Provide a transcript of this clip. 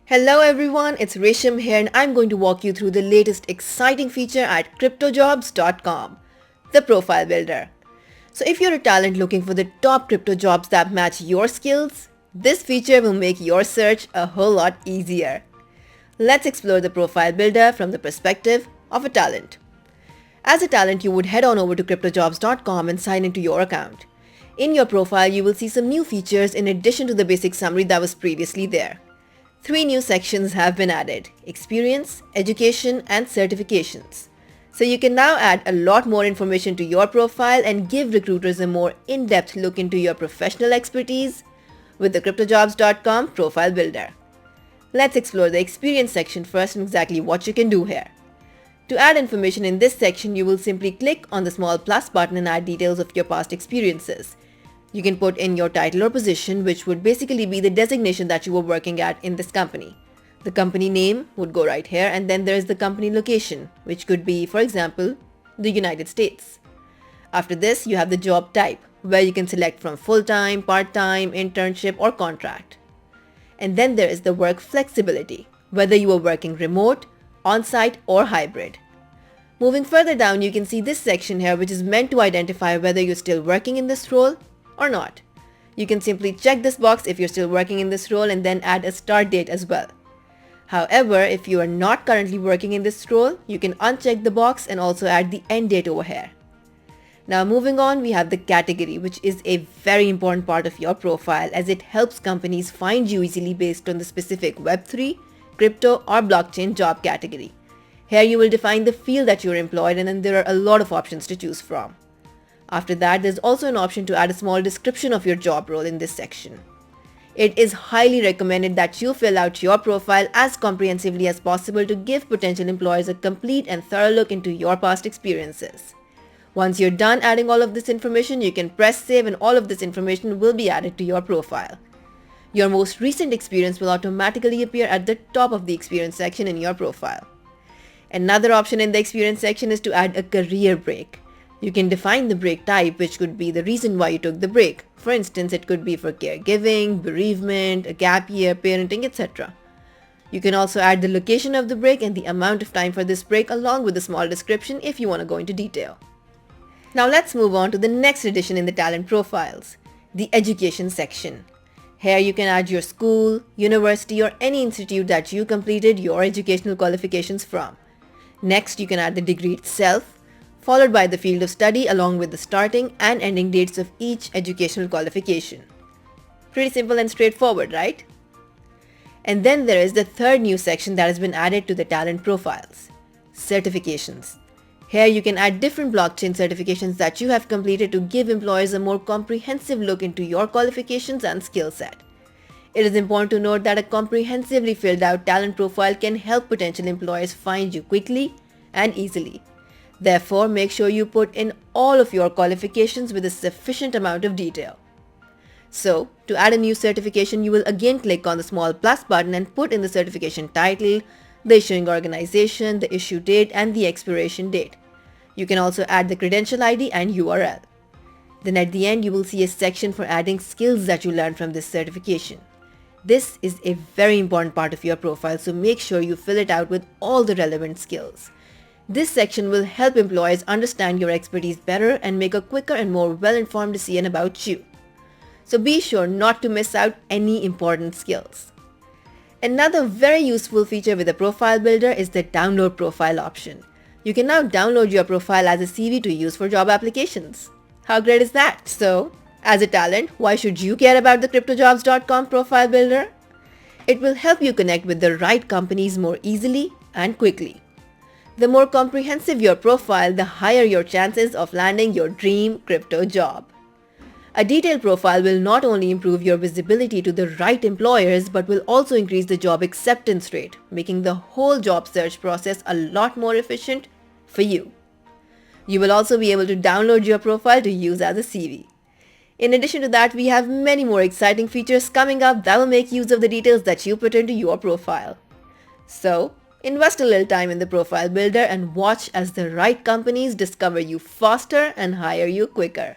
Hello everyone, it's Resham here and I'm going to walk you through the latest exciting feature at Cryptojobs.com, the Profile Builder. So if you're a talent looking for the top crypto jobs that match your skills, this feature will make your search a whole lot easier. Let's explore the Profile Builder from the perspective of a talent. As a talent, you would head on over to Cryptojobs.com and sign into your account. In your profile, you will see some new features in addition to the basic summary that was previously there. 3 new sections have been added: experience, education, and certifications. So you can now add a lot more information to your profile and give recruiters a more in-depth look into your professional expertise with the Cryptojobs.com Profile Builder. Let's explore the experience section first and exactly what you can do here. To add information in this section, you will simply click on the small plus button and add details of your past experiences. You can put in your title or position, which would basically be the designation that you were working at in this company. The company name would go right here, and then there's the company location, which could be, for example, the United States. After this, you have the job type, where you can select from full-time, part-time, internship, or contract. And then there is the work flexibility, whether you are working remote, on-site, or hybrid. Moving further down, you can see this section here, which is meant to identify whether you're still working in this role or not. You can simply check this box if you're still working in this role and then add a start date as well. However, if you are not currently working in this role, you can uncheck the box and also add the end date over here. Now moving on, we have the category, which is a very important part of your profile as it helps companies find you easily based on the specific Web3, crypto, or blockchain job category. Here you will define the field that you're employed in, and there are a lot of options to choose from. After that, there's also an option to add a small description of your job role in this section. It is highly recommended that you fill out your profile as comprehensively as possible to give potential employers a complete and thorough look into your past experiences. Once you're done adding all of this information, you can press save and all of this information will be added to your profile. Your most recent experience will automatically appear at the top of the experience section in your profile. Another option in the experience section is to add a career break. You can define the break type, which could be the reason why you took the break. For instance, it could be for caregiving, bereavement, a gap year, parenting, etc. You can also add the location of the break and the amount of time for this break along with a small description if you want to go into detail. Now let's move on to the next addition in the talent profiles, the education section. Here you can add your school, university, or any institute that you completed your educational qualifications from. Next, you can add the degree itself, followed by the field of study along with the starting and ending dates of each educational qualification. Pretty simple and straightforward, right? And then there is the third new section that has been added to the talent profiles, certifications. Here you can add different blockchain certifications that you have completed to give employers a more comprehensive look into your qualifications and skill set. It is important to note that a comprehensively filled out talent profile can help potential employers find you quickly and easily. Therefore, make sure you put in all of your qualifications with a sufficient amount of detail. So, to add a new certification, you will again click on the small plus button and put in the certification title, the issuing organization, the issue date, and the expiration date. You can also add the credential ID and URL. Then at the end, you will see a section for adding skills that you learned from this certification. This is a very important part of your profile, so make sure you fill it out with all the relevant skills. This section will help employers understand your expertise better and make a quicker and more well-informed decision about you. So be sure not to miss out any important skills. Another very useful feature with the Profile Builder is the download profile option. You can now download your profile as a CV to use for job applications. How great is that? So, as a talent, why should you care about the Cryptojobs.com Profile Builder? It will help you connect with the right companies more easily and quickly. The more comprehensive your profile, the higher your chances of landing your dream crypto job. A detailed profile will not only improve your visibility to the right employers but will also increase the job acceptance rate, making the whole job search process a lot more efficient for you. You will also be able to download your profile to use as a CV. In addition to that, we have many more exciting features coming up that will make use of the details that you put into your profile. So, invest a little time in the Profile Builder and watch as the right companies discover you faster and hire you quicker.